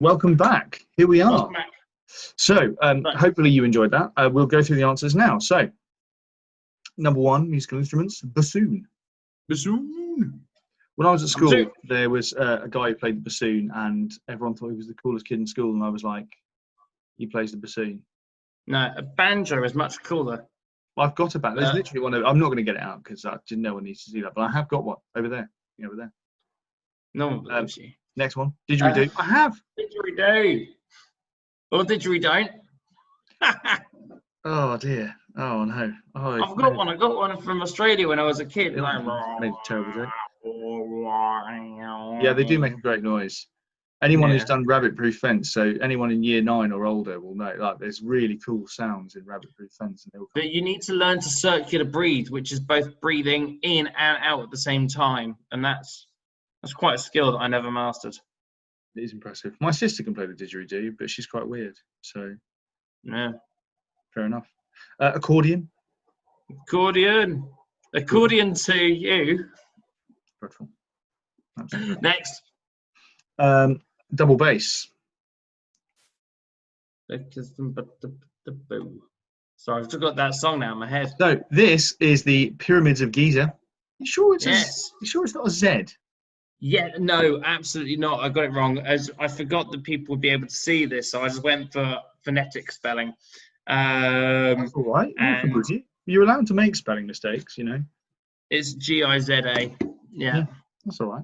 welcome back. Here we are. Welcome back. So, hopefully you enjoyed that. We'll go through the answers now. So, number one, musical instruments, bassoon. Bassoon. When I was at school, there was a guy who played the bassoon, and everyone thought he was the coolest kid in school. And I was like, he plays the bassoon. No, a banjo is much cooler. I've got a banjo. There's literally one. I'm not going to get it out because no one needs to see that. But I have got one over there. Over there. No one believes you. Next one. Didgeridoo. I have. Didgeridoo. Or didgeridoo. Oh dear. Oh no. Oh, I've got one. I got one from Australia when I was a kid. Made a terrible joke. Yeah, they do make a great noise. Anyone who's done rabbit-proof fence, so anyone in year 9 or older will know. Like, there's really cool sounds in rabbit-proof fence. But you need to learn to circular breathe, which is both breathing in and out at the same time, and that's quite a skill that I never mastered. It is impressive. My sister can play the didgeridoo, but she's quite weird. So, yeah, fair enough. Accordion. Accordion to you. Dreadful. Next. Double bass. Sorry, I've just got that song now in my head. So this is the Pyramids of Giza. You sure it's you sure it's not a Z? Yeah, no, absolutely not. I got it wrong. As I forgot that people would be able to see this, so I just went for phonetic spelling. That's all right. You're allowed to make spelling mistakes, you know. It's Giza. Yeah, that's all right.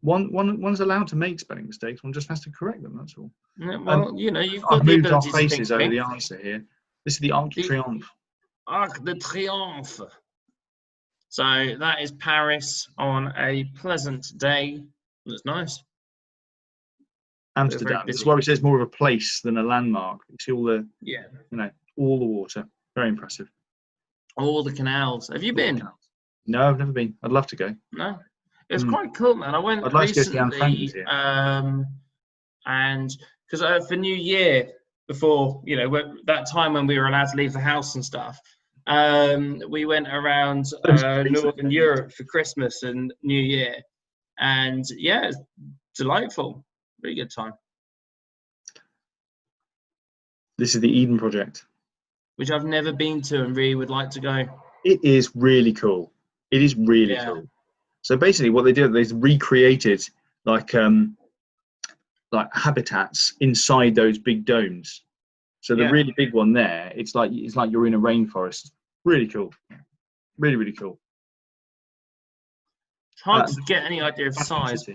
One's allowed to make spelling mistakes. One just has to correct them. That's all. Yeah, well, you've got I've the moved our ability faces to over think. the answer here. This is the Arc de Triomphe. Arc de Triomphe. So that is Paris on a pleasant day. That's nice. Amsterdam. This is why it says more of a place than a landmark. You see all the all the water. Very impressive. All the canals. Have you been? No, I've never been. I'd love to go. No. It's quite cool, man. I went recently, and because for New Year, before that time when we were allowed to leave the house and stuff, we went around Northern Europe for Christmas and New Year, and it's delightful, really good time. This is the Eden Project, which I've never been to and really would like to go. It is really cool. It is really cool. So basically what they did, they recreated like habitats inside those big domes. So the really big one there, it's like you're in a rainforest. Really cool. Really, really cool. It's hard to get any idea of size.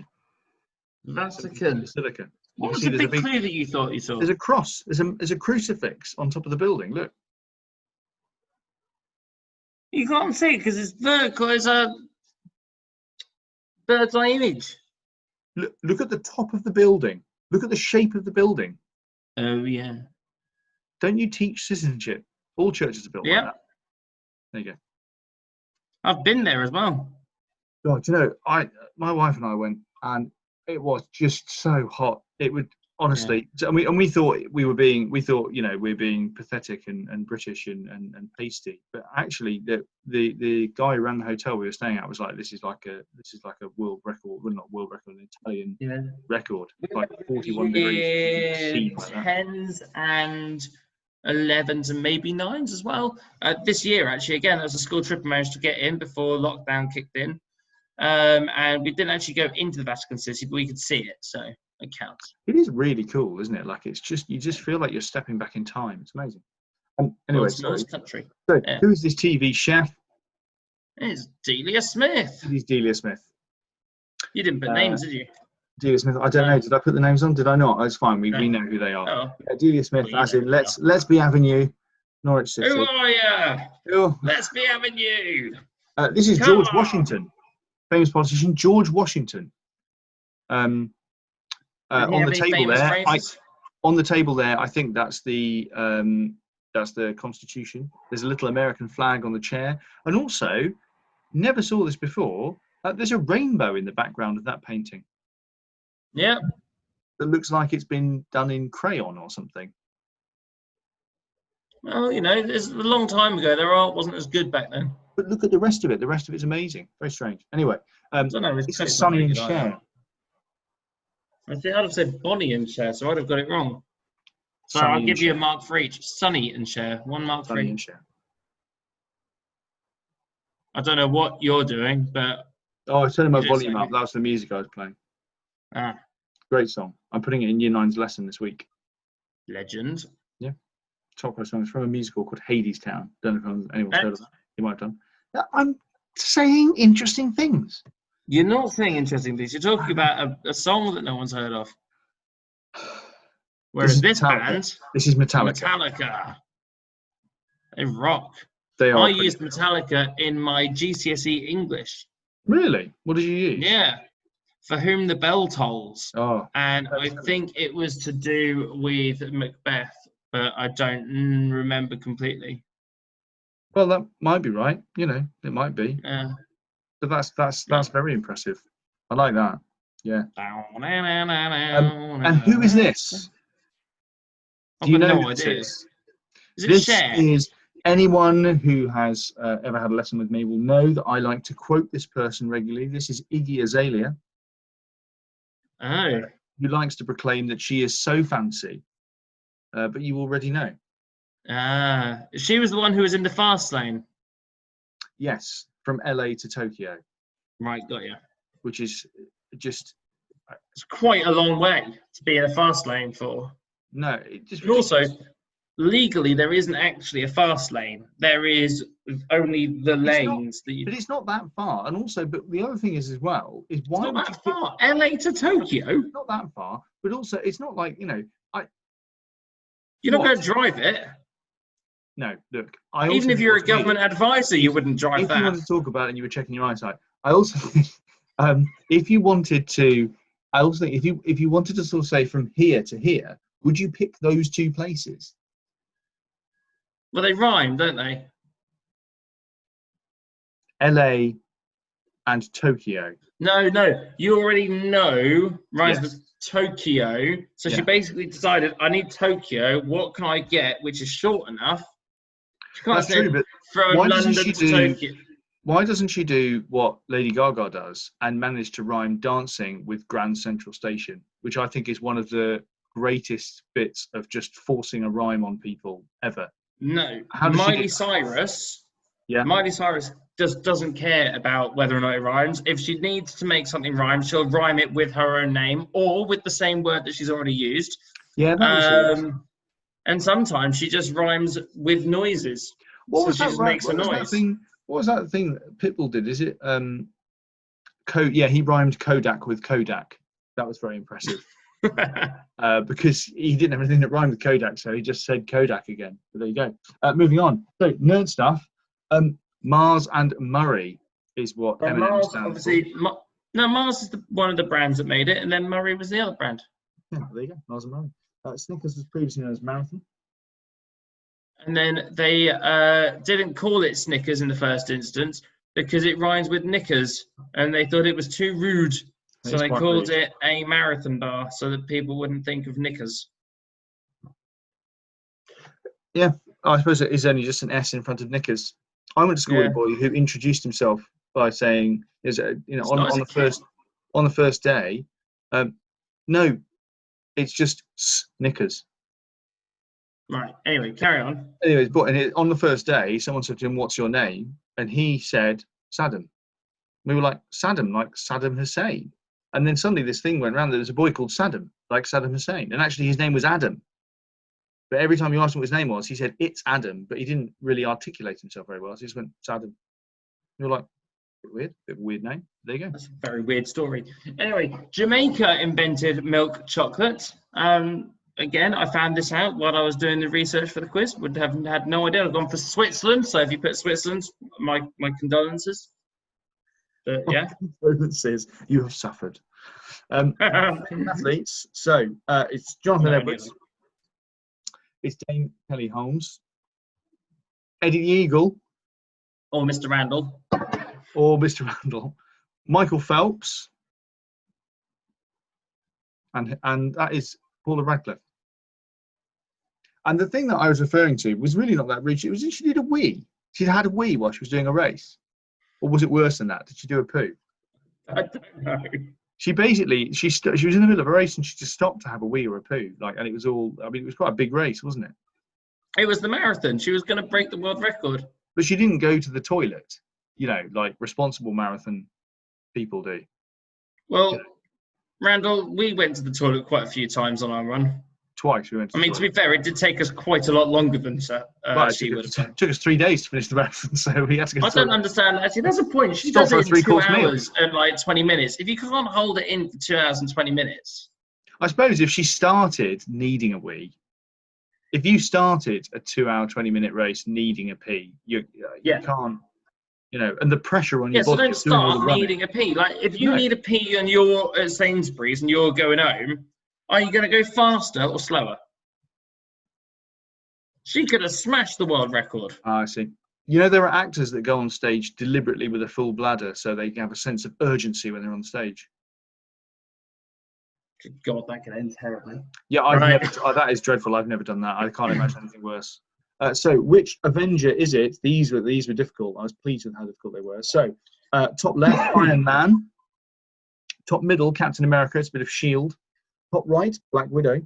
Vatican. Basilica. What was the big clue that you thought you saw? There's a cross. There's a crucifix on top of the building. Look. You can't see it because it's vertical. It's a bird's eye image. Look at the top of the building. Look at the shape of the building. Oh, yeah. Don't you teach citizenship? All churches are built like that. There you go. I've been there as well. God, my wife and I went, and it was just so hot. It would honestly, and we thought we're being pathetic and British and pasty, but actually the guy who ran the hotel we were staying at was like, this is like a world record, well, not world record, an Italian record. It's like 41 degrees. Like 10s and 11s and maybe 9s as well. This year, actually, again, there was a school trip I managed to get in before lockdown kicked in, and we didn't actually go into the Vatican City, but we could see it, so it counts. It is really cool, isn't it? Like, it's just, you just feel like you're stepping back in time. It's amazing. Anyway, it's a nice country. So, who is this TV chef? It's Delia Smith. It is Delia Smith. You didn't put names, did you? Delia Smith. I don't know. Did I put the names on? Did I not? It's fine. We know who they are. Oh. Yeah, Delia Smith, as in Let's Be Avenue, Norwich City. Who are you? Oh. Let's Be Avenue. This is George Washington, famous politician George Washington. On the table there, on the table there, I think that's the Constitution. There's a little American flag on the chair, and also, never saw this before. There's a rainbow in the background of that painting. Yeah. That looks like it's been done in crayon or something. Well, it's a long time ago. Their art wasn't as good back then. But look at the rest of it. The rest of it's amazing. Very strange. Anyway, I don't know, it's a Sonny and Cher. I think I'd have said Bonnie and Cher, so I'd have got it wrong. So Sonny I'll and give you a Cher. mark for each. Sonny and Cher, 1 mark for Sonny and each. Cher. I don't know what you're doing, but Oh, I turned my you did volume say. up. That was the music I was playing. Ah, Great song. I'm putting it in Year 9's lesson this week. legend. Yeah. Top song. It's from a musical called Hadestown. Don't know if anyone's heard of that. You might have done. I'm saying interesting things. You're not saying interesting things. You're talking about a song that no one's heard of. Whereas this band, This is Metallica. Metallica, they rock. They are. I used Metallica in my GCSE English. Really? What did you use? Yeah. For Whom the Bell Tolls. Oh. And I think it was to do with Macbeth, but I don't remember completely. Well, that might be right. You know, it might be. Yeah. But that's very impressive. I like that. Yeah. And who is this? Do you know who this is? Is it Cher? Is anyone who has ever had a lesson with me will know that I like to quote this person regularly. This is Iggy Azalea. Oh. Who likes to proclaim that she is so fancy, but you already know. She was the one who was in the fast lane. Yes, from LA to Tokyo. Right, got you. Which is just... It's quite a long way to be in a fast lane for. No, it just... And also, legally, there isn't actually a fast lane. There is only the lanes that you... But it's not that far. And also, but the other thing is as well, is why... It's not that far. LA to Tokyo? Not that far. But also, it's not like, you know... You're not going to drive it. No, look. Even if you're a government advisor, you wouldn't drive that. If you wanted to talk about it and you were checking your eyesight, I also think, if you wanted to, I also think if you wanted to sort of say from here to here, would you pick those two places? Well, they rhyme, don't they? LA and Tokyo. No. You already know rhymes with Tokyo. So she basically decided, I need Tokyo. What can I get which is short enough? She can't That's true, but from London to Tokyo. Why doesn't she do what Lady Gaga does and manage to rhyme dancing with Grand Central Station, which I think is one of the greatest bits of just forcing a rhyme on people ever? No, Miley Cyrus. Yeah, Miley Cyrus just doesn't care about whether or not it rhymes. If she needs to make something rhyme, she'll rhyme it with her own name or with the same word that she's already used. Yeah, that was and sometimes she just rhymes with noises. What was that? What was that thing that Pitbull did? Is it he rhymed Kodak with Kodak. That was very impressive. Because he didn't have anything that rhymed with Kodak, so he just said Kodak again. But there you go. Moving on. So nerd stuff. Mars and Murray is what Eminem stands for. Mars is one of the brands that made it, and then Murray was the other brand. Yeah, there you go. Mars and Murray. Snickers was previously known as Marathon. And then they didn't call it Snickers in the first instance because it rhymes with knickers, and they thought it was too rude. So they called it a marathon bar so that people wouldn't think of knickers. Yeah, I suppose it is only just an S in front of knickers. I went to school with a boy who introduced himself by saying, on the first day, no, it's just Snickers. Right. Anyway, carry on. Anyways, on the first day, someone said to him, "What's your name?" And he said, "Saddam." We were like, "Saddam, like Saddam Hussein." And then suddenly this thing went around. There was a boy called Saddam, like Saddam Hussein, and actually his name was Adam. But every time you asked him what his name was, he said, "It's Adam," but he didn't really articulate himself very well. So he just went, "Saddam." We were like, bit of a weird name. There you go. That's a very weird story. Anyway, Jamaica invented milk chocolate. Again, I found this out while I was doing the research for the quiz. Would have had no idea. I've gone for Switzerland. So if you put Switzerland, my condolences. But yeah. Condolences. You have suffered. Athletes. So it's Jonathan Edwards. It's Dame Kelly Holmes. Eddie the Eagle. Or Mr. Randall. Michael Phelps. And that is Paula Radcliffe. And the thing that I was referring to was really not that rude. It was she did a wee. She had a wee while she was doing a race. Or was it worse than that? Did she do a poo? I don't know. She basically she was in the middle of a race and she just stopped to have a wee or a poo. And it was all. I mean, it was quite a big race, wasn't it? It was the marathon. She was going to break the world record. But she didn't go to the toilet. Like responsible marathon people do. Well, Randall, we went to the toilet quite a few times on our run. Twice we went to the toilet. To be fair, it did take us quite a lot longer than she would have. It took us 3 days to finish the marathon, so we had to go. I don't understand. Actually, there's a point. She does it in 2 hours and like 20 minutes. If you can't hold it in for 2 hours and 20 minutes. I suppose if she started needing a wee, if you started a 2 hour, 20-minute race needing a pee, you can't. And the pressure on your body. So don't start needing a pee. Like, if you need a pee and you're at Sainsbury's and you're going home, are you going to go faster or slower? She could have smashed the world record. I see. There are actors that go on stage deliberately with a full bladder so they have a sense of urgency when they're on stage. Good God, that could end terribly. Yeah, that is dreadful. I've never done that. I can't imagine anything worse. So, which Avenger is it? These were difficult. I was pleased with how difficult they were. So, top left, Iron Man. Top middle, Captain America. It's a bit of S.H.I.E.L.D. Top right, Black Widow.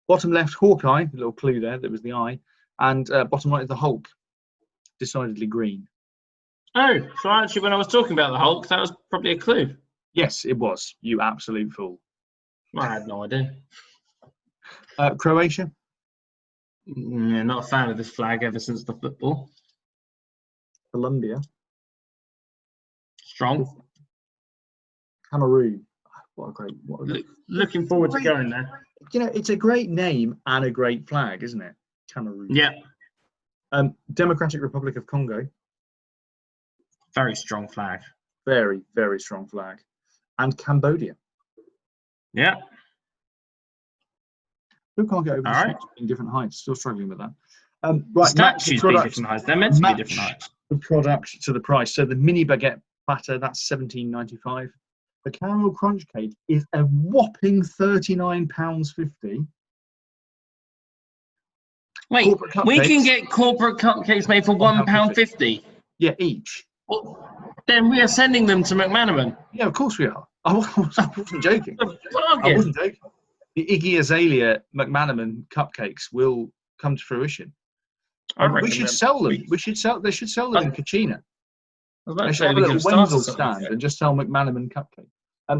Bottom left, Hawkeye. A little clue there. That was the eye. And bottom right, the Hulk. Decidedly green. Oh, so actually, when I was talking about the Hulk, that was probably a clue. Yes, it was. You absolute fool. I had no idea. Croatia. Yeah, not a fan of this flag ever since the football. Colombia. Strong. Cameroon. Looking forward to going there. It's a great name and a great flag, isn't it? Cameroon. Yeah. Democratic Republic of Congo. Very strong flag. Very, very strong flag. And Cambodia. Yeah. Who can't get over the statues being different heights? Still struggling with that. Right, statues being different heights. They're meant to be different heights. The product to the price. So the mini baguette platter, that's $17.95. The caramel crunch cake is a whopping £39.50. Wait, we can get corporate cupcakes made for £1.50. Yeah, each. Well, then we are sending them to McManaman. Yeah, of course we are. I wasn't joking. I wasn't joking. The Iggy Azalea McManaman cupcakes will come to fruition. We should sell them. They should sell them in Kachina. They should have a little Wenzel stand and just sell McManaman cupcakes.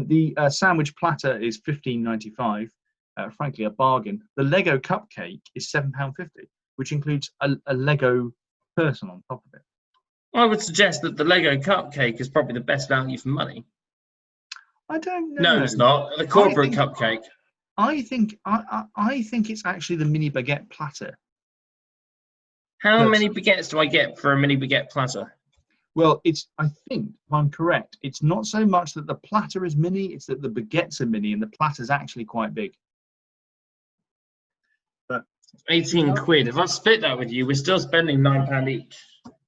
The sandwich platter is $15.95. Frankly, a bargain. The Lego cupcake is £7.50, which includes a Lego person on top of it. I would suggest that the Lego cupcake is probably the best value for money. I don't know. No, it's not. The corporate cupcake. I think it's actually the mini baguette platter. How many baguettes do I get for a mini baguette platter? Well, I think, if I'm correct, it's not so much that the platter is mini, it's that the baguettes are mini and the platter's actually quite big. But 18 quid. If I split that with you, we're still spending £9 each.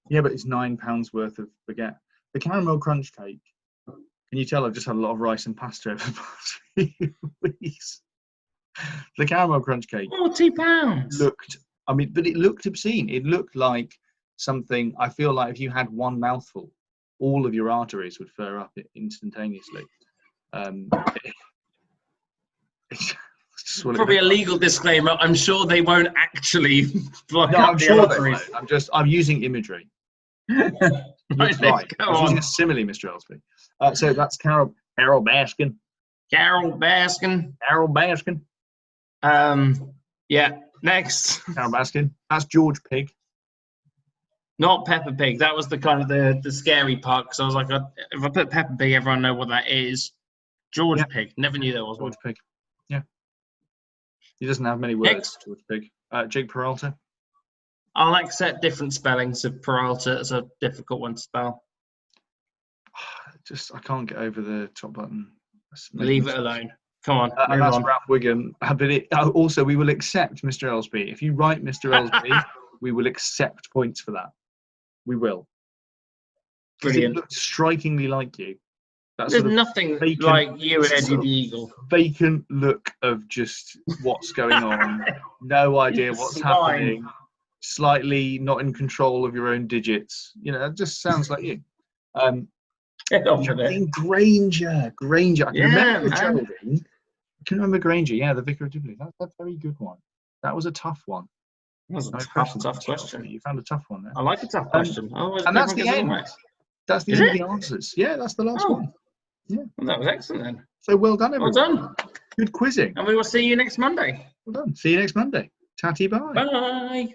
Yeah, but it's £9 worth of baguette. The caramel crunch cake. Can you tell I've just had a lot of rice and pasta over the past few weeks? The caramel crunch cake. £40. But it looked obscene. It looked like something. I feel like if you had one mouthful, all of your arteries would flare up instantaneously. Probably a legal disclaimer. I'm sure they won't actually block up the arteries. I'm using imagery. Right. I'm using a simile, Mr. Elsby. So that's Carole Baskin. Carole Baskin. Yeah. Next. Carole Baskin. That's George Pig. Not Peppa Pig. That was the kind of the scary part. Because I was like, if I put Peppa Pig, everyone know what that is. George Pig. Never knew there was one. George Pig. Yeah. He doesn't have many words. Next. George Pig. Jake Peralta. I'll accept different spellings of Peralta. It's a difficult one to spell. I can't get over the top button. Leave it alone. Come on. And that's Ralf Wiggum. But also, we will accept Mr. Elsby. If you write Mr. Elsby, we will accept points for that. We will. Brilliant. It looks strikingly like you. There's nothing like you and Eddie the Eagle. Vacant look of just what's going on. No idea what's happening. Slightly not in control of your own digits. It just sounds like you. Get on with it. Geraldine Granger. Granger. I can Yeah, remember man. Geraldine. I can remember Granger. Yeah, the Vicar of Dibley. That's a very good one. That was a tough one. That was a No tough questions on question. Chelsea. You found a tough one there. I like a tough question. Otherwise, And that's everyone the gets it end. almost. That's the Is end of it? the answers. Yeah, that's the last Oh. one. Yeah. Well, that was excellent then. So well done, Well everyone. done. Good quizzing. And we will see you next Monday. Well done. See you next Monday. Tatty bye. Bye.